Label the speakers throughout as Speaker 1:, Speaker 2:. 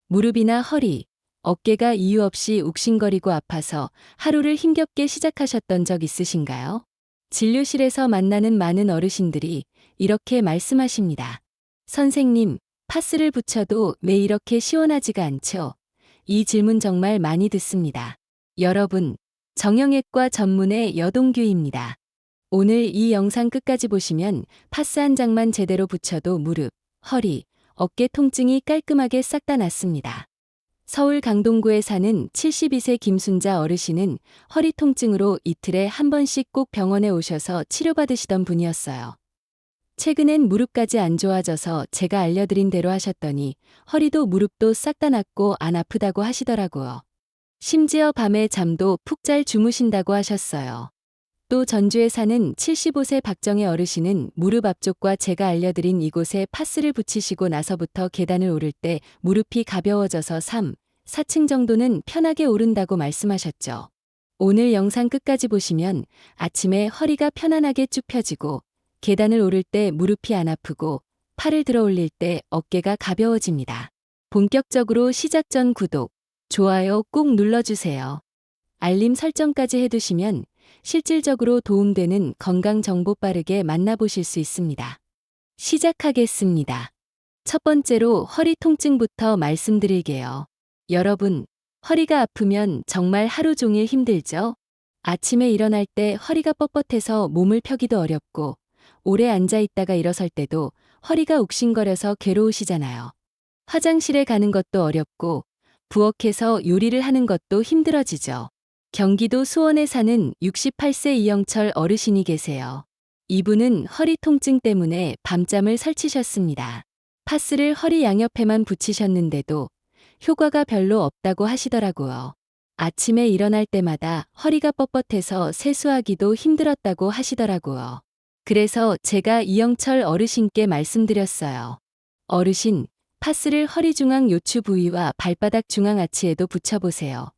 Speaker 1: 무릎이나 허리, 어깨가 이유 없이 욱신거리고 아파서 하루를 힘겹게 시작하셨던 적 있으신가요? 진료실에서 만나는 많은 어르신들이 이렇게 말씀하십니다. 선생님, 파스를 붙여도 왜 이렇게 시원하지가 않죠? 이 질문 정말 많이 듣습니다. 여러분, 정형외과 전문의 여동규입니다. 오늘 이 영상 끝까지 보시면 파스 한 장만 제대로 붙여도 무릎, 허리, 어깨 통증이 깔끔하게 싹 다 낫습니다. 서울 강동구에 사는 72세 김순자 어르신은 허리 통증으로 이틀에 한 번씩 꼭 병원에 오셔서 치료받으시던 분이었어요. 최근엔 무릎까지 안 좋아져서 제가 알려드린 대로 하셨더니 허리도 무릎도 싹 다 낫고 안 아프다고 하시더라고요. 심지어 밤에 잠도 푹 잘 주무신다고 하셨어요. 또 전주에 사는 75세 박정혜 어르신은 무릎 앞쪽과 제가 알려드린 이곳에 파스를 붙이시고 나서부터 계단을 오를 때 무릎이 가벼워져서 3, 4층 정도는 편하게 오른다고 말씀하셨죠. 오늘 영상 끝까지 보시면 아침에 허리가 편안하게 쭉 펴지고 계단을 오를 때 무릎이 안 아프고 팔을 들어 올릴 때 어깨가 가벼워집니다. 본격적으로 시작 전 구독, 좋아요 꼭 눌러주세요. 알림 설정까지 해두시면 실질적으로 도움되는 건강 정보 빠르게 만나보실 수 있습니다. 시작하겠습니다. 첫 번째로 허리 통증부터 말씀드릴게요. 여러분, 허리가 아프면 정말 하루 종일 힘들죠? 아침에 일어날 때 허리가 뻣뻣해서 몸을 펴기도 어렵고, 오래 앉아 있다가 일어설 때도 허리가 욱신거려서 괴로우시잖아요. 화장실에 가는 것도 어렵고, 부엌에서 요리를 하는 것도 힘들어지죠. 경기도 수원에 사는 68세 이영철 어르신이 계세요. 이분은 허리 통증 때문에 밤잠을 설치셨습니다. 파스를 허리 양옆에만 붙이셨는데도 효과가 별로 없다고 하시더라고요. 아침에 일어날 때마다 허리가 뻣뻣해서 세수하기도 힘들었다고 하시더라고요. 그래서 제가 이영철 어르신께 말씀드렸어요. 어르신, 파스를 허리 중앙 요추 부위와 발바닥 중앙 아치에도 붙여보세요.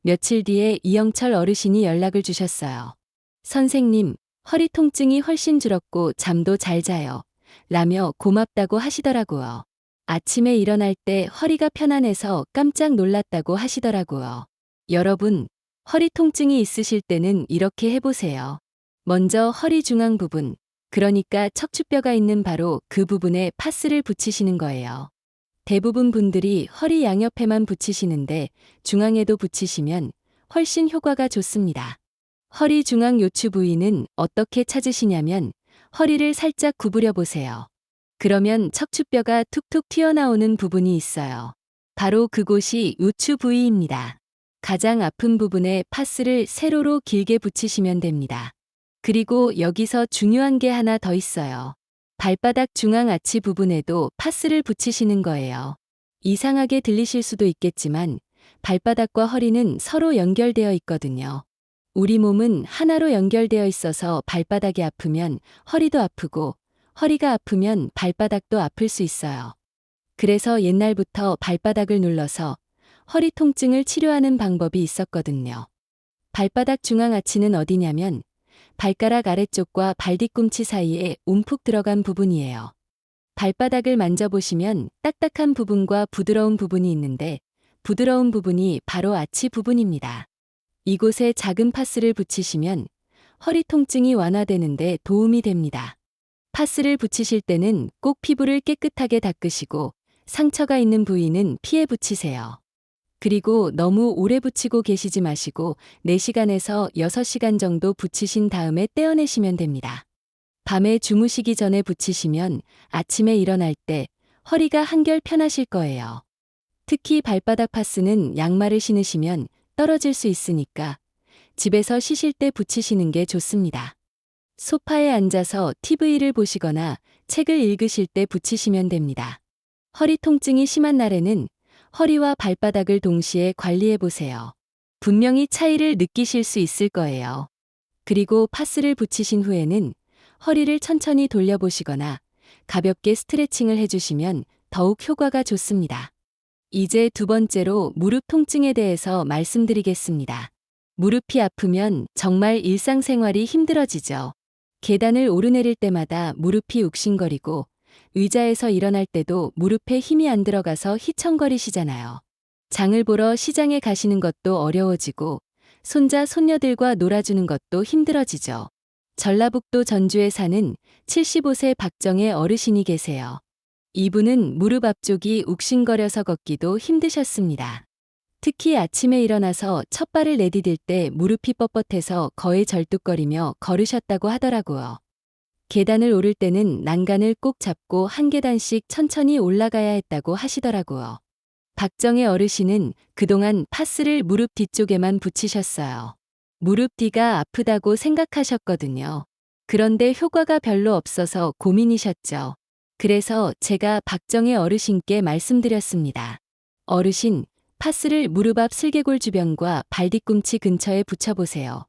Speaker 1: 며칠 뒤에 이영철 어르신이 연락을 주셨어요. 선생님, 허리 통증이 훨씬 줄었고 잠도 잘 자요. 라며 고맙다고 하시더라고요. 아침에 일어날 때 허리가 편안해서 깜짝 놀랐다고 하시더라고요. 여러분, 허리 통증이 있으실 때는 이렇게 해보세요. 먼저 허리 중앙 부분, 그러니까 척추뼈가 있는 바로 그 부분에 파스를 붙이시는 거예요. 대부분 분들이 허리 양옆에만 붙이시는데 중앙에도 붙이시면 훨씬 효과가 좋습니다. 허리 중앙 요추 부위는 어떻게 찾으시냐면 허리를 살짝 구부려 보세요. 그러면 척추뼈가 툭툭 튀어나오는 부분이 있어요. 바로 그곳이 요추 부위입니다. 가장 아픈 부분에 파스를 세로로 길게 붙이시면 됩니다. 그리고 여기서 중요한 게 하나 더 있어요. 발바닥 중앙 아치 부분에도 파스를 붙이시는 거예요. 이상하게 들리실 수도 있겠지만 발바닥과 허리는 서로 연결되어 있거든요. 우리 몸은 하나로 연결되어 있어서 발바닥이 아프면 허리도 아프고 허리가 아프면 발바닥도 아플 수 있어요. 그래서 옛날부터 발바닥을 눌러서 허리 통증을 치료하는 방법이 있었거든요. 발바닥 중앙 아치는 어디냐면 발가락 아래쪽과 발뒤꿈치 사이에 움푹 들어간 부분이에요. 발바닥을 만져보시면 딱딱한 부분과 부드러운 부분이 있는데 부드러운 부분이 바로 아치 부분입니다. 이곳에 작은 파스를 붙이시면 허리 통증이 완화되는데 도움이 됩니다. 파스를 붙이실 때는 꼭 피부를 깨끗하게 닦으시고 상처가 있는 부위는 피해 붙이세요. 그리고 너무 오래 붙이고 계시지 마시고 4시간에서 6시간 정도 붙이신 다음에 떼어내시면 됩니다. 밤에 주무시기 전에 붙이시면 아침에 일어날 때 허리가 한결 편하실 거예요. 특히 발바닥 파스는 양말을 신으시면 떨어질 수 있으니까 집에서 쉬실 때 붙이시는 게 좋습니다. 소파에 앉아서 TV를 보시거나 책을 읽으실 때 붙이시면 됩니다. 허리 통증이 심한 날에는 허리와 발바닥을 동시에 관리해 보세요. 분명히 차이를 느끼실 수 있을 거예요. 그리고 파스를 붙이신 후에는 허리를 천천히 돌려보시거나 가볍게 스트레칭을 해주시면 더욱 효과가 좋습니다. 이제 두 번째로 무릎 통증에 대해서 말씀드리겠습니다. 무릎이 아프면 정말 일상생활이 힘들어지죠. 계단을 오르내릴 때마다 무릎이 욱신거리고 의자에서 일어날 때도 무릎에 힘이 안 들어가서 휘청거리시잖아요. 장을 보러 시장에 가시는 것도 어려워지고 손자, 손녀들과 놀아주는 것도 힘들어지죠. 전라북도 전주에 사는 75세 박정혜 어르신이 계세요. 이분은 무릎 앞쪽이 욱신거려서 걷기도 힘드셨습니다. 특히 아침에 일어나서 첫 발을 내디딜 때 무릎이 뻣뻣해서 거의 절뚝거리며 걸으셨다고 하더라고요. 계단을 오를 때는 난간을 꼭 잡고 한 계단씩 천천히 올라가야 했다고 하시더라고요. 박정혜 어르신은 그동안 파스를 무릎 뒤쪽에만 붙이셨어요. 무릎 뒤가 아프다고 생각하셨거든요. 그런데 효과가 별로 없어서 고민이셨죠. 그래서 제가 박정혜 어르신께 말씀드렸습니다. 어르신, 파스를 무릎 앞 슬개골 주변과 발뒤꿈치 근처에 붙여보세요.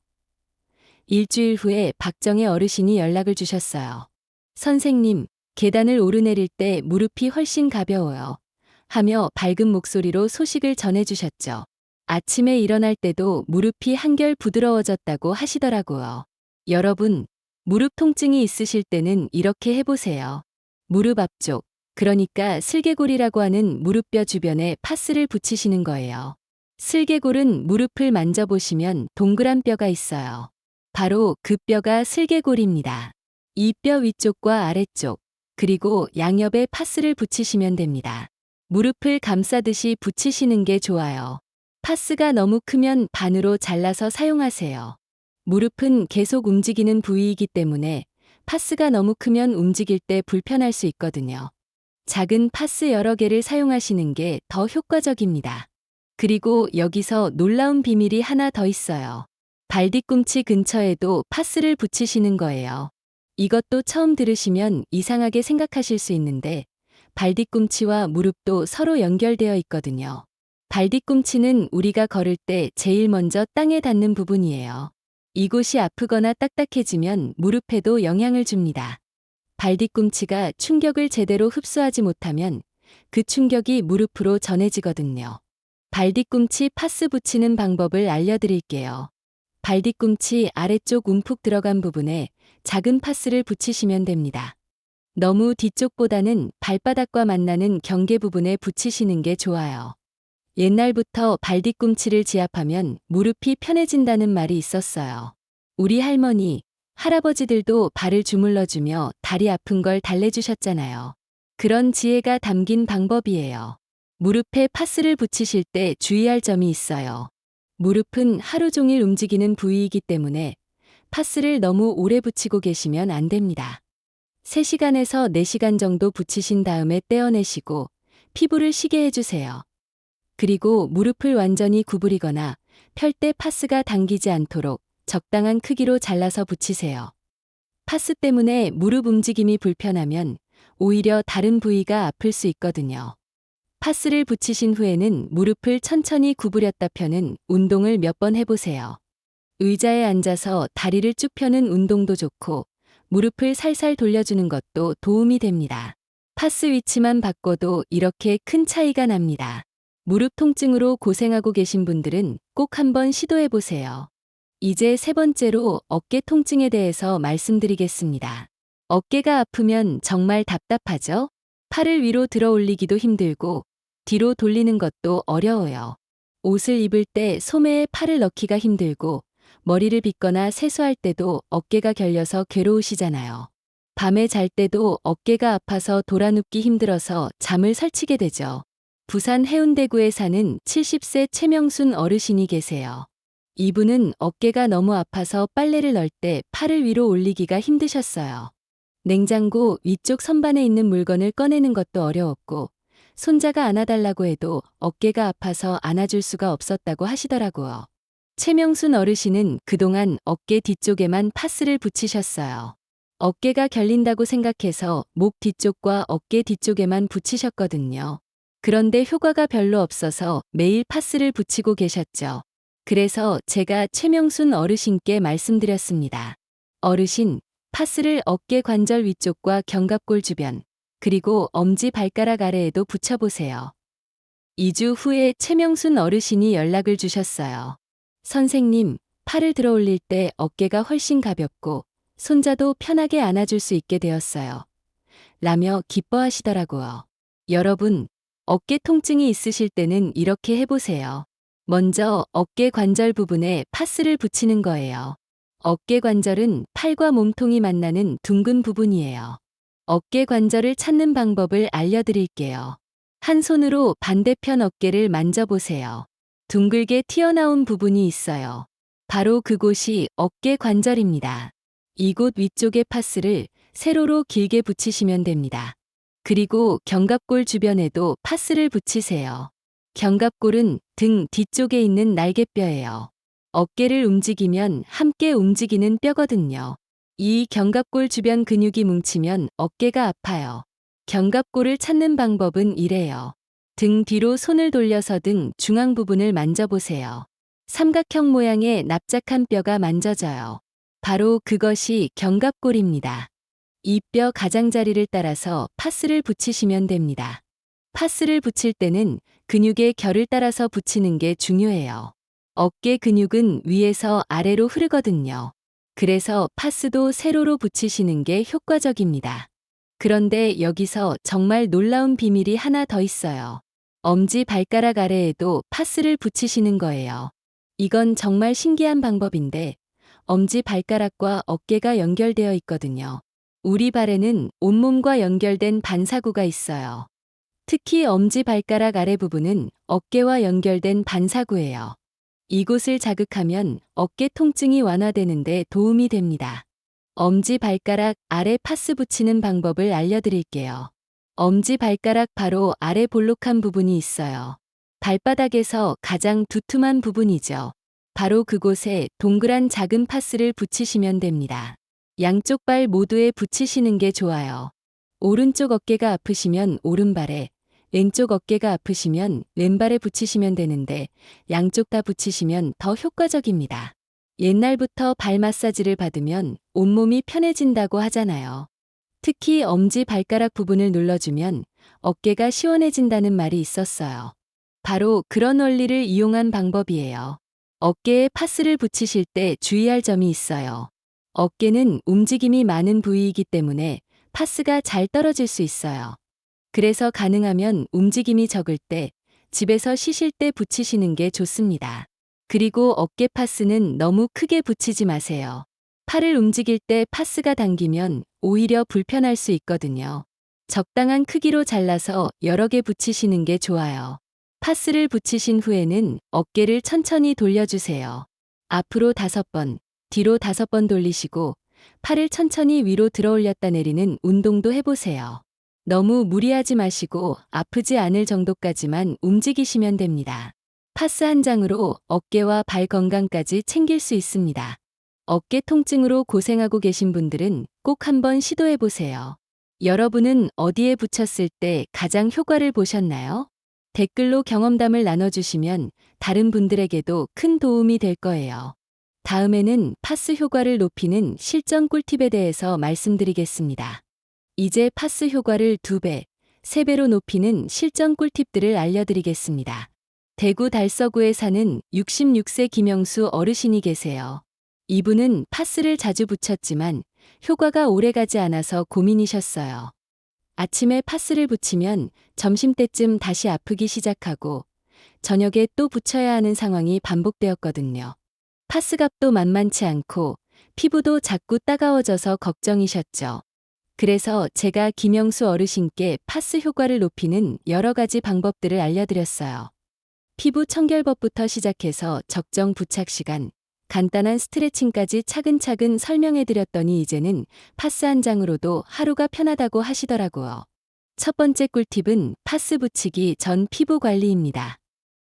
Speaker 1: 일주일 후에 박정혜 어르신이 연락을 주셨어요. 선생님, 계단을 오르내릴 때 무릎이 훨씬 가벼워요. 하며 밝은 목소리로 소식을 전해주셨죠. 아침에 일어날 때도 무릎이 한결 부드러워졌다고 하시더라고요. 여러분, 무릎 통증이 있으실 때는 이렇게 해보세요. 무릎 앞쪽, 그러니까 슬개골이라고 하는 무릎뼈 주변에 파스를 붙이시는 거예요. 슬개골은 무릎을 만져보시면 동그란 뼈가 있어요. 바로 그 뼈가 슬개골입니다. 이 뼈 위쪽과 아래쪽, 그리고 양옆에 파스를 붙이시면 됩니다. 무릎을 감싸듯이 붙이시는 게 좋아요. 파스가 너무 크면 반으로 잘라서 사용하세요. 무릎은 계속 움직이는 부위이기 때문에 파스가 너무 크면 움직일 때 불편할 수 있거든요. 작은 파스 여러 개를 사용하시는 게 더 효과적입니다. 그리고 여기서 놀라운 비밀이 하나 더 있어요. 발뒤꿈치 근처에도 파스를 붙이시는 거예요. 이것도 처음 들으시면 이상하게 생각하실 수 있는데 발뒤꿈치와 무릎도 서로 연결되어 있거든요. 발뒤꿈치는 우리가 걸을 때 제일 먼저 땅에 닿는 부분이에요. 이곳이 아프거나 딱딱해지면 무릎에도 영향을 줍니다. 발뒤꿈치가 충격을 제대로 흡수하지 못하면 그 충격이 무릎으로 전해지거든요. 발뒤꿈치 파스 붙이는 방법을 알려드릴게요. 발뒤꿈치 아래쪽 움푹 들어간 부분에 작은 파스를 붙이시면 됩니다. 너무 뒤쪽보다는 발바닥과 만나는 경계 부분에 붙이시는 게 좋아요. 옛날부터 발뒤꿈치를 지압하면 무릎이 편해진다는 말이 있었어요. 우리 할머니, 할아버지들도 발을 주물러주며 다리 아픈 걸 달래주셨잖아요. 그런 지혜가 담긴 방법이에요. 무릎에 파스를 붙이실 때 주의할 점이 있어요. 무릎은 하루 종일 움직이는 부위이기 때문에 파스를 너무 오래 붙이고 계시면 안 됩니다. 3시간에서 4시간 정도 붙이신 다음에 떼어내시고 피부를 쉬게 해주세요. 그리고 무릎을 완전히 구부리거나 펼 때 파스가 당기지 않도록 적당한 크기로 잘라서 붙이세요. 파스 때문에 무릎 움직임이 불편하면 오히려 다른 부위가 아플 수 있거든요. 파스를 붙이신 후에는 무릎을 천천히 구부렸다 펴는 운동을 몇 번 해보세요. 의자에 앉아서 다리를 쭉 펴는 운동도 좋고 무릎을 살살 돌려주는 것도 도움이 됩니다. 파스 위치만 바꿔도 이렇게 큰 차이가 납니다. 무릎 통증으로 고생하고 계신 분들은 꼭 한번 시도해보세요. 이제 3번째로 어깨 통증에 대해서 말씀드리겠습니다. 어깨가 아프면 정말 답답하죠? 팔을 위로 들어 올리기도 힘들고 뒤로 돌리는 것도 어려워요. 옷을 입을 때 소매에 팔을 넣기가 힘들고 머리를 빗거나 세수할 때도 어깨가 결려서 괴로우시잖아요. 밤에 잘 때도 어깨가 아파서 돌아눕기 힘들어서 잠을 설치게 되죠. 부산 해운대구에 사는 70세 최명순 어르신이 계세요. 이분은 어깨가 너무 아파서 빨래를 넣을 때 팔을 위로 올리기가 힘드셨어요. 냉장고 위쪽 선반에 있는 물건을 꺼내는 것도 어려웠고 손자가 안아달라고 해도 어깨가 아파서 안아줄 수가 없었다고 하시더라고요. 최명순 어르신은 그동안 어깨 뒤쪽에만 파스를 붙이셨어요. 어깨가 결린다고 생각해서 목 뒤쪽과 어깨 뒤쪽에만 붙이셨거든요. 그런데 효과가 별로 없어서 매일 파스를 붙이고 계셨죠. 그래서 제가 최명순 어르신께 말씀드렸습니다. 어르신, 파스를 어깨 관절 위쪽과 견갑골 주변, 그리고 엄지 발가락 아래에도 붙여보세요. 2주 후에 최명순 어르신이 연락을 주셨어요. 선생님, 팔을 들어 올릴 때 어깨가 훨씬 가볍고 손자도 편하게 안아줄 수 있게 되었어요. 라며 기뻐하시더라고요. 여러분, 어깨 통증이 있으실 때는 이렇게 해보세요. 먼저 어깨 관절 부분에 파스를 붙이는 거예요. 어깨 관절은 팔과 몸통이 만나는 둥근 부분이에요. 어깨 관절을 찾는 방법을 알려드릴게요. 한 손으로 반대편 어깨를 만져보세요. 둥글게 튀어나온 부분이 있어요. 바로 그곳이 어깨 관절입니다. 이곳 위쪽에 파스를 세로로 길게 붙이시면 됩니다. 그리고 견갑골 주변에도 파스를 붙이세요. 견갑골은 등 뒤쪽에 있는 날개뼈예요. 어깨를 움직이면 함께 움직이는 뼈거든요. 이 견갑골 주변 근육이 뭉치면 어깨가 아파요. 견갑골을 찾는 방법은 이래요. 등 뒤로 손을 돌려서 등 중앙 부분을 만져보세요. 삼각형 모양의 납작한 뼈가 만져져요. 바로 그것이 견갑골입니다. 이 뼈 가장자리를 따라서 파스를 붙이시면 됩니다. 파스를 붙일 때는 근육의 결을 따라서 붙이는 게 중요해요. 어깨 근육은 위에서 아래로 흐르거든요. 그래서 파스도 세로로 붙이시는 게 효과적입니다. 그런데 여기서 정말 놀라운 비밀이 하나 더 있어요. 엄지 발가락 아래에도 파스를 붙이시는 거예요. 이건 정말 신기한 방법인데 엄지 발가락과 어깨가 연결되어 있거든요. 우리 발에는 온몸과 연결된 반사구가 있어요. 특히 엄지 발가락 아래 부분은 어깨와 연결된 반사구예요. 이곳을 자극하면 어깨 통증이 완화되는데 도움이 됩니다. 엄지 발가락 아래 파스 붙이는 방법을 알려드릴게요. 엄지 발가락 바로 아래 볼록한 부분이 있어요. 발바닥에서 가장 두툼한 부분이죠. 바로 그곳에 동그란 작은 파스를 붙이시면 됩니다. 양쪽 발 모두에 붙이시는 게 좋아요. 오른쪽 어깨가 아프시면 오른발에, 왼쪽 어깨가 아프시면 왼발에 붙이시면 되는데 양쪽 다 붙이시면 더 효과적입니다. 옛날부터 발 마사지를 받으면 온몸이 편해진다고 하잖아요. 특히 엄지 발가락 부분을 눌러주면 어깨가 시원해진다는 말이 있었어요. 바로 그런 원리를 이용한 방법이에요. 어깨에 파스를 붙이실 때 주의할 점이 있어요. 어깨는 움직임이 많은 부위이기 때문에 파스가 잘 떨어질 수 있어요. 그래서 가능하면 움직임이 적을 때, 집에서 쉬실 때 붙이시는 게 좋습니다. 그리고 어깨 파스는 너무 크게 붙이지 마세요. 팔을 움직일 때 파스가 당기면 오히려 불편할 수 있거든요. 적당한 크기로 잘라서 여러 개 붙이시는 게 좋아요. 파스를 붙이신 후에는 어깨를 천천히 돌려주세요. 앞으로 5번, 뒤로 5번 돌리시고 팔을 천천히 위로 들어 올렸다 내리는 운동도 해보세요. 너무 무리하지 마시고 아프지 않을 정도까지만 움직이시면 됩니다. 파스 한 장으로 어깨와 발 건강까지 챙길 수 있습니다. 어깨 통증으로 고생하고 계신 분들은 꼭 한번 시도해보세요. 여러분은 어디에 붙였을 때 가장 효과를 보셨나요? 댓글로 경험담을 나눠주시면 다른 분들에게도 큰 도움이 될 거예요. 다음에는 파스 효과를 높이는 실전 꿀팁에 대해서 말씀드리겠습니다. 이제 파스 효과를 2배, 3배로 높이는 실전 꿀팁들을 알려드리겠습니다. 대구 달서구에 사는 66세 김영수 어르신이 계세요. 이분은 파스를 자주 붙였지만 효과가 오래가지 않아서 고민이셨어요. 아침에 파스를 붙이면 점심때쯤 다시 아프기 시작하고 저녁에 또 붙여야 하는 상황이 반복되었거든요. 파스값도 만만치 않고 피부도 자꾸 따가워져서 걱정이셨죠. 그래서 제가 김영수 어르신께 파스 효과를 높이는 여러 가지 방법들을 알려드렸어요. 피부 청결법부터 시작해서 적정 부착 시간, 간단한 스트레칭까지 차근차근 설명해드렸더니 이제는 파스 한 장으로도 하루가 편하다고 하시더라고요. 첫 번째 꿀팁은 파스 붙이기 전 피부 관리입니다.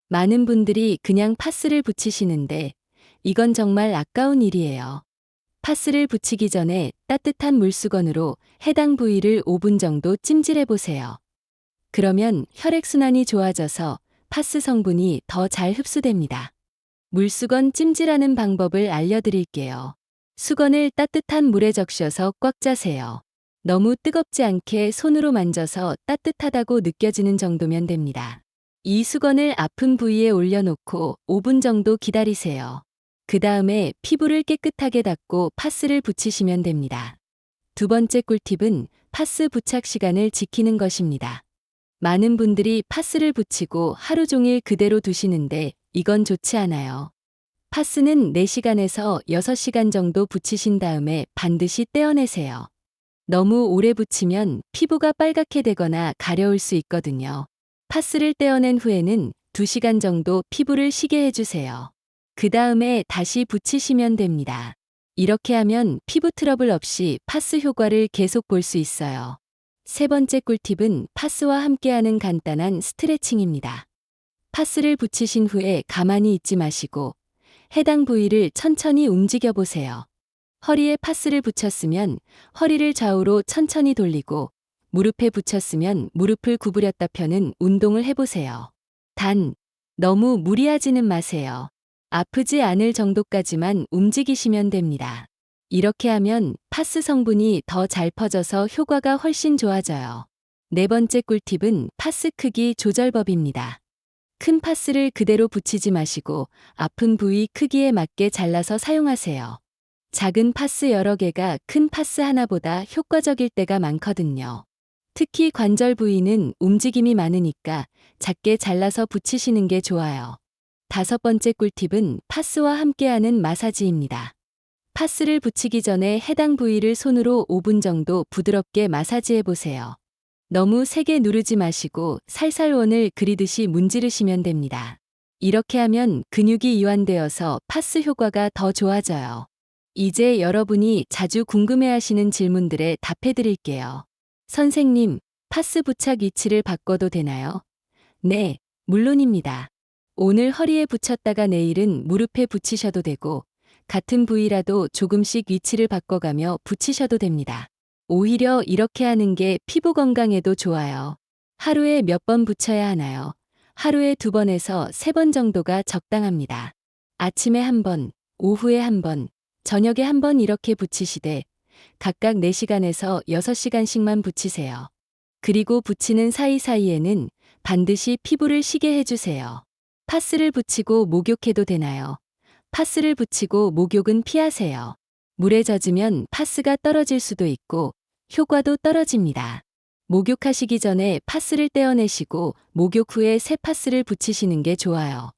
Speaker 1: 많은 분들이 그냥 파스를 붙이시는데 이건 정말 아까운 일이에요. 파스를 붙이기 전에 따뜻한 물수건으로 해당 부위를 5분 정도 찜질해보세요. 그러면 혈액순환이 좋아져서 파스 성분이 더 잘 흡수됩니다. 물수건 찜질하는 방법을 알려드릴게요. 수건을 따뜻한 물에 적셔서 꽉 짜세요. 너무 뜨겁지 않게 손으로 만져서 따뜻하다고 느껴지는 정도면 됩니다. 이 수건을 아픈 부위에 올려놓고 5분 정도 기다리세요. 그 다음에 피부를 깨끗하게 닦고 파스를 붙이시면 됩니다. 두 번째 꿀팁은 파스 부착 시간을 지키는 것입니다. 많은 분들이 파스를 붙이고 하루 종일 그대로 두시는데 이건 좋지 않아요. 파스는 4시간에서 6시간 정도 붙이신 다음에 반드시 떼어내세요. 너무 오래 붙이면 피부가 빨갛게 되거나 가려울 수 있거든요. 파스를 떼어낸 후에는 2시간 정도 피부를 쉬게 해주세요. 그 다음에 다시 붙이시면 됩니다. 이렇게 하면 피부 트러블 없이 파스 효과를 계속 볼 수 있어요. 세 번째 꿀팁은 파스와 함께하는 간단한 스트레칭입니다. 파스를 붙이신 후에 가만히 있지 마시고 해당 부위를 천천히 움직여 보세요. 허리에 파스를 붙였으면 허리를 좌우로 천천히 돌리고 무릎에 붙였으면 무릎을 구부렸다 펴는 운동을 해보세요. 단, 너무 무리하지는 마세요. 아프지 않을 정도까지만 움직이시면 됩니다. 이렇게 하면 파스 성분이 더 잘 퍼져서 효과가 훨씬 좋아져요. 네 번째 꿀팁은 파스 크기 조절법입니다. 큰 파스를 그대로 붙이지 마시고 아픈 부위 크기에 맞게 잘라서 사용하세요. 작은 파스 여러 개가 큰 파스 하나보다 효과적일 때가 많거든요. 특히 관절 부위는 움직임이 많으니까 작게 잘라서 붙이시는 게 좋아요. 다섯 번째 꿀팁은 파스와 함께하는 마사지입니다. 파스를 붙이기 전에 해당 부위를 손으로 5분 정도 부드럽게 마사지해 보세요. 너무 세게 누르지 마시고 살살 원을 그리듯이 문지르시면 됩니다. 이렇게 하면 근육이 이완되어서 파스 효과가 더 좋아져요. 이제 여러분이 자주 궁금해하시는 질문들에 답해 드릴게요. 선생님, 파스 부착 위치를 바꿔도 되나요? 네, 물론입니다. 오늘 허리에 붙였다가 내일은 무릎에 붙이셔도 되고, 같은 부위라도 조금씩 위치를 바꿔가며 붙이셔도 됩니다. 오히려 이렇게 하는 게 피부 건강에도 좋아요. 하루에 몇 번 붙여야 하나요? 하루에 2번에서 3번 정도가 적당합니다. 아침에 1번, 오후에 1번, 저녁에 1번 이렇게 붙이시되 각각 4시간에서 6시간씩만 붙이세요. 그리고 붙이는 사이사이에는 반드시 피부를 쉬게 해주세요. 파스를 붙이고 목욕해도 되나요? 파스를 붙이고 목욕은 피하세요. 물에 젖으면 파스가 떨어질 수도 있고 효과도 떨어집니다. 목욕하시기 전에 파스를 떼어내시고 목욕 후에 새 파스를 붙이시는 게 좋아요.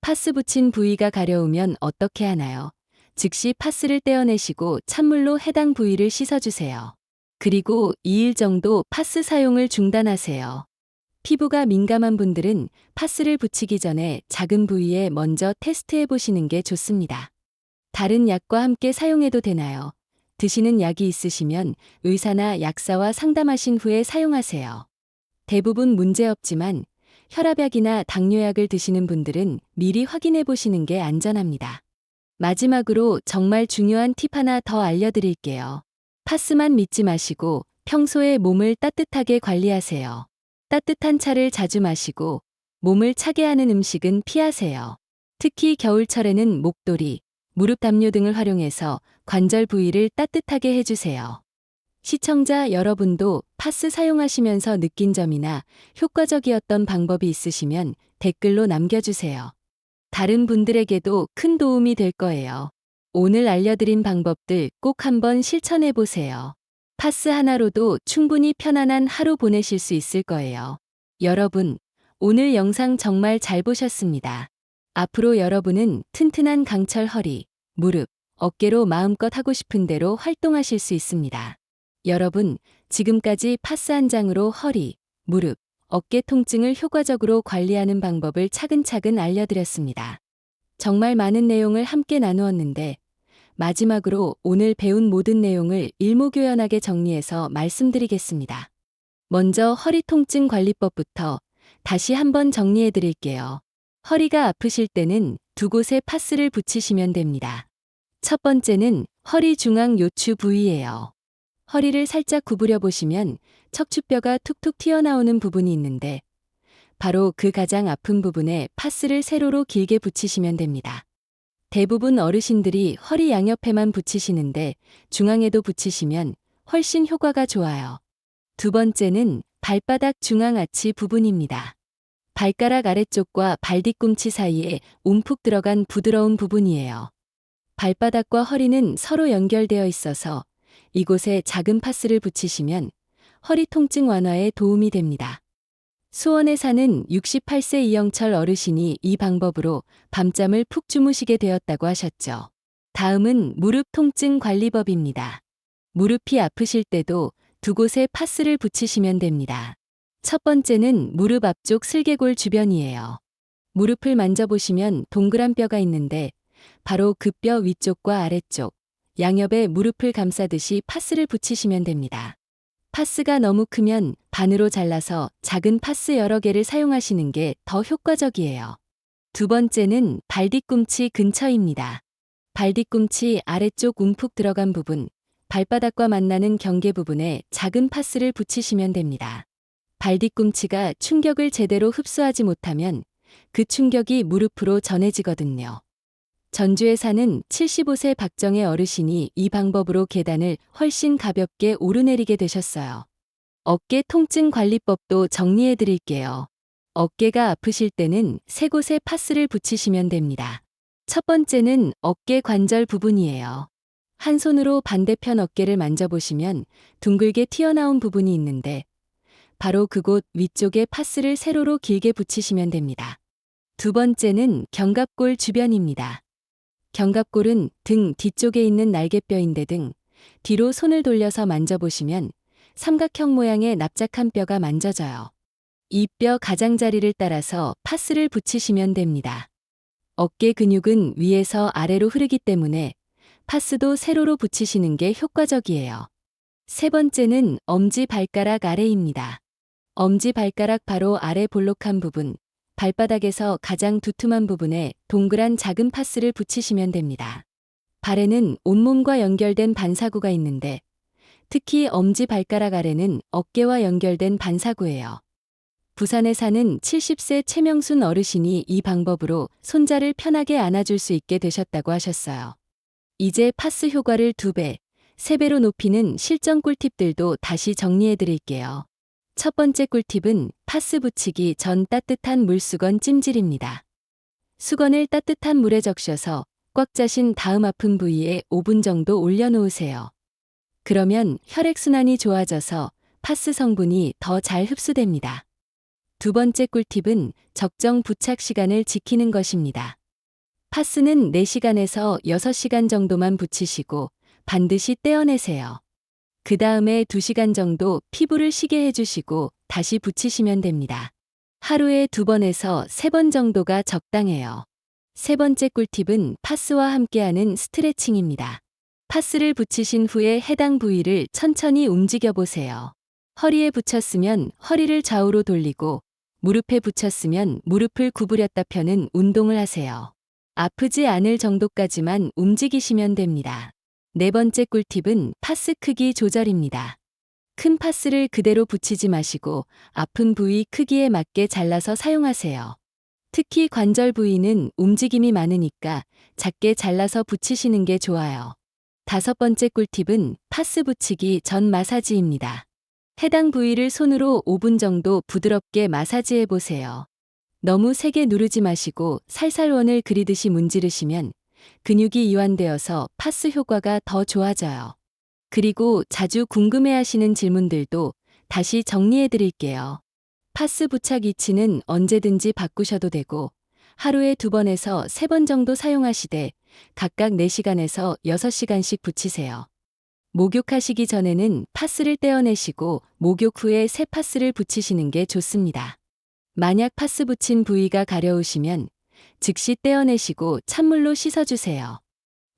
Speaker 1: 파스 붙인 부위가 가려우면 어떻게 하나요? 즉시 파스를 떼어내시고 찬물로 해당 부위를 씻어주세요. 그리고 2일 정도 파스 사용을 중단하세요. 피부가 민감한 분들은 파스를 붙이기 전에 작은 부위에 먼저 테스트해 보시는 게 좋습니다. 다른 약과 함께 사용해도 되나요? 드시는 약이 있으시면 의사나 약사와 상담하신 후에 사용하세요. 대부분 문제없지만 혈압약이나 당뇨약을 드시는 분들은 미리 확인해 보시는 게 안전합니다. 마지막으로 정말 중요한 팁 하나 더 알려드릴게요. 파스만 믿지 마시고 평소에 몸을 따뜻하게 관리하세요. 따뜻한 차를 자주 마시고 몸을 차게 하는 음식은 피하세요. 특히 겨울철에는 목도리, 무릎 담요 등을 활용해서 관절 부위를 따뜻하게 해주세요. 시청자 여러분도 파스 사용하시면서 느낀 점이나 효과적이었던 방법이 있으시면 댓글로 남겨주세요. 다른 분들에게도 큰 도움이 될 거예요. 오늘 알려드린 방법들 꼭 한번 실천해 보세요. 파스 하나로도 충분히 편안한 하루 보내실 수 있을 거예요. 여러분, 오늘 영상 정말 잘 보셨습니다. 앞으로 여러분은 튼튼한 강철 허리, 무릎, 어깨로 마음껏 하고 싶은 대로 활동하실 수 있습니다. 여러분, 지금까지 파스 한 장으로 허리, 무릎, 어깨 통증을 효과적으로 관리하는 방법을 차근차근 알려드렸습니다. 정말 많은 내용을 함께 나누었는데 마지막으로 오늘 배운 모든 내용을 일목요연하게 정리해서 말씀드리겠습니다. 먼저 허리 통증 관리법부터 다시 한번 정리해 드릴게요. 허리가 아프실 때는 2곳에 파스를 붙이시면 됩니다. 첫 번째는 허리 중앙 요추 부위예요. 허리를 살짝 구부려 보시면 척추뼈가 툭툭 튀어나오는 부분이 있는데 바로 그 가장 아픈 부분에 파스를 세로로 길게 붙이시면 됩니다. 대부분 어르신들이 허리 양옆에만 붙이시는데 중앙에도 붙이시면 훨씬 효과가 좋아요. 두 번째는 발바닥 중앙 아치 부분입니다. 발가락 아래쪽과 발 뒤꿈치 사이에 움푹 들어간 부드러운 부분이에요. 발바닥과 허리는 서로 연결되어 있어서 이곳에 작은 파스를 붙이시면 허리 통증 완화에 도움이 됩니다. 수원에 사는 68세 이영철 어르신이 이 방법으로 밤잠을 푹 주무시게 되었다고 하셨죠. 다음은 무릎 통증 관리법입니다. 무릎이 아프실 때도 두 곳에 파스를 붙이시면 됩니다. 첫 번째는 무릎 앞쪽 슬개골 주변이에요. 무릎을 만져보시면 동그란 뼈가 있는데 바로 그 뼈 위쪽과 아래쪽, 양옆에 무릎을 감싸듯이 파스를 붙이시면 됩니다. 파스가 너무 크면 반으로 잘라서 작은 파스 여러 개를 사용하시는 게 더 효과적이에요. 두 번째는 발뒤꿈치 근처입니다. 발뒤꿈치 아래쪽 움푹 들어간 부분, 발바닥과 만나는 경계 부분에 작은 파스를 붙이시면 됩니다. 발뒤꿈치가 충격을 제대로 흡수하지 못하면 그 충격이 무릎으로 전해지거든요. 전주에 사는 75세 박정혜 어르신이 이 방법으로 계단을 훨씬 가볍게 오르내리게 되셨어요. 어깨 통증 관리법도 정리해 드릴게요. 어깨가 아프실 때는 세 곳에 파스를 붙이시면 됩니다. 첫 번째는 어깨 관절 부분이에요. 한 손으로 반대편 어깨를 만져보시면 둥글게 튀어나온 부분이 있는데 바로 그곳 위쪽에 파스를 세로로 길게 붙이시면 됩니다. 두 번째는 견갑골 주변입니다. 견갑골은 등 뒤쪽에 있는 날개뼈인데 등 뒤로 손을 돌려서 만져보시면 삼각형 모양의 납작한 뼈가 만져져요. 이 뼈 가장자리를 따라서 파스를 붙이시면 됩니다. 어깨 근육은 위에서 아래로 흐르기 때문에 파스도 세로로 붙이시는 게 효과적이에요. 세 번째는 엄지발가락 아래입니다. 엄지발가락 바로 아래 볼록한 부분, 발바닥에서 가장 두툼한 부분에 동그란 작은 파스를 붙이시면 됩니다. 발에는 온몸과 연결된 반사구가 있는데 특히 엄지발가락 아래는 어깨와 연결된 반사구예요. 부산에 사는 70세 최명순 어르신이 이 방법으로 손자를 편하게 안아줄 수 있게 되셨다고 하셨어요. 이제 파스 효과를 2배, 3배로 높이는 실전 꿀팁들도 다시 정리해 드릴게요. 첫 번째 꿀팁은 파스 붙이기 전 따뜻한 물수건 찜질입니다. 수건을 따뜻한 물에 적셔서 꽉 짜신 다음 아픈 부위에 5분 정도 올려놓으세요. 그러면 혈액순환이 좋아져서 파스 성분이 더 잘 흡수됩니다. 두 번째 꿀팁은 적정 부착 시간을 지키는 것입니다. 파스는 4시간에서 6시간 정도만 붙이시고 반드시 떼어내세요. 그 다음에 2시간 정도 피부를 쉬게 해주시고 다시 붙이시면 됩니다. 하루에 2번에서 3번 정도가 적당해요. 세 번째 꿀팁은 파스와 함께하는 스트레칭입니다. 파스를 붙이신 후에 해당 부위를 천천히 움직여 보세요. 허리에 붙였으면 허리를 좌우로 돌리고 무릎에 붙였으면 무릎을 구부렸다 펴는 운동을 하세요. 아프지 않을 정도까지만 움직이시면 됩니다. 네 번째 꿀팁은 파스 크기 조절입니다. 큰 파스를 그대로 붙이지 마시고 아픈 부위 크기에 맞게 잘라서 사용하세요. 특히 관절 부위는 움직임이 많으니까 작게 잘라서 붙이시는 게 좋아요. 다섯 번째 꿀팁은 파스 붙이기 전 마사지입니다. 해당 부위를 손으로 5분 정도 부드럽게 마사지해 보세요. 너무 세게 누르지 마시고 살살 원을 그리듯이 문지르시면 근육이 이완되어서 파스 효과가 더 좋아져요. 그리고 자주 궁금해하시는 질문들도 다시 정리해 드릴게요. 파스 부착 위치는 언제든지 바꾸셔도 되고 하루에 2번에서 3번 정도 사용하시되 각각 4시간에서 6시간씩 붙이세요. 목욕하시기 전에는 파스를 떼어내시고 목욕 후에 새 파스를 붙이시는 게 좋습니다. 만약 파스 붙인 부위가 가려우시면 즉시 떼어내시고 찬물로 씻어주세요.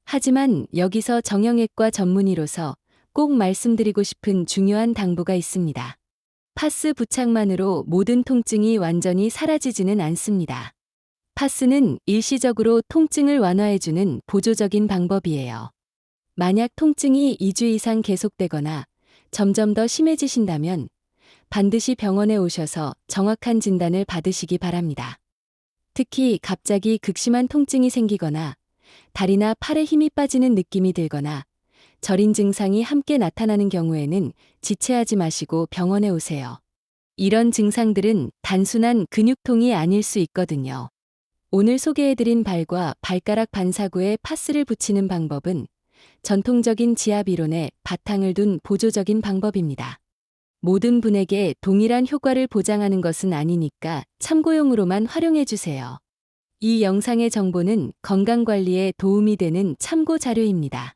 Speaker 1: 하지만 여기서 정형외과 전문의로서 꼭 말씀드리고 싶은 중요한 당부가 있습니다. 파스 부착만으로 모든 통증이 완전히 사라지지는 않습니다. 파스는 일시적으로 통증을 완화해주는 보조적인 방법이에요. 만약 통증이 2주 이상 계속되거나 점점 더 심해지신다면 반드시 병원에 오셔서 정확한 진단을 받으시기 바랍니다. 특히 갑자기 극심한 통증이 생기거나 다리나 팔에 힘이 빠지는 느낌이 들거나 저린 증상이 함께 나타나는 경우에는 지체하지 마시고 병원에 오세요. 이런 증상들은 단순한 근육통이 아닐 수 있거든요. 오늘 소개해드린 발과 발가락 반사구에 파스를 붙이는 방법은 전통적인 지압 이론에 바탕을 둔 보조적인 방법입니다. 모든 분에게 동일한 효과를 보장하는 것은 아니니까 참고용으로만 활용해 주세요. 이 영상의 정보는 건강관리에 도움이 되는 참고 자료입니다.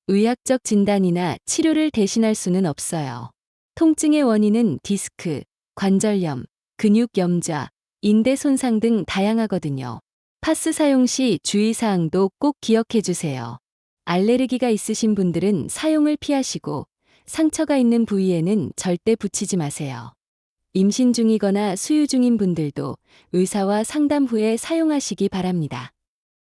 Speaker 1: 의학적 진단이나 치료를 대신할 수는 없어요. 통증의 원인은 디스크, 관절염, 근육염좌, 인대 손상 등 다양하거든요. 파스 사용 시 주의사항도 꼭 기억해 주세요. 알레르기가 있으신 분들은 사용을 피하시고 상처가 있는 부위에는 절대 붙이지 마세요. 임신 중이거나 수유 중인 분들도 의사와 상담 후에 사용하시기 바랍니다.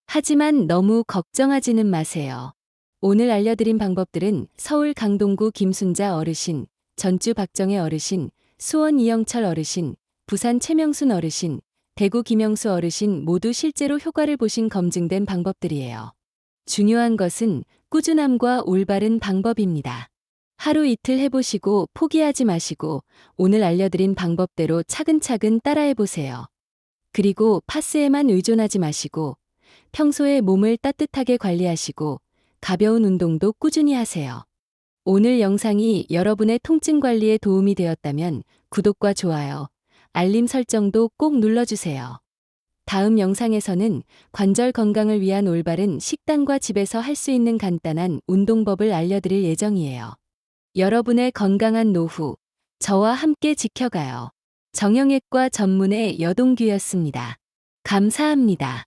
Speaker 1: 하지만 너무 걱정하지는 마세요. 오늘 알려드린 방법들은 서울 강동구 김순자 어르신, 전주 박정혜 어르신, 수원 이영철 어르신, 부산 최명순 어르신, 대구 김영수 어르신 모두 실제로 효과를 보신 검증된 방법들이에요. 중요한 것은 꾸준함과 올바른 방법입니다. 하루 이틀 해보시고 포기하지 마시고 오늘 알려드린 방법대로 차근차근 따라해보세요. 그리고 파스에만 의존하지 마시고 평소에 몸을 따뜻하게 관리하시고 가벼운 운동도 꾸준히 하세요. 오늘 영상이 여러분의 통증 관리에 도움이 되었다면 구독과 좋아요, 알림 설정도 꼭 눌러주세요. 다음 영상에서는 관절 건강을 위한 올바른 식단과 집에서 할 수 있는 간단한 운동법을 알려드릴 예정이에요. 여러분의 건강한 노후, 저와 함께 지켜가요. 정형외과 전문의 여동규였습니다. 감사합니다.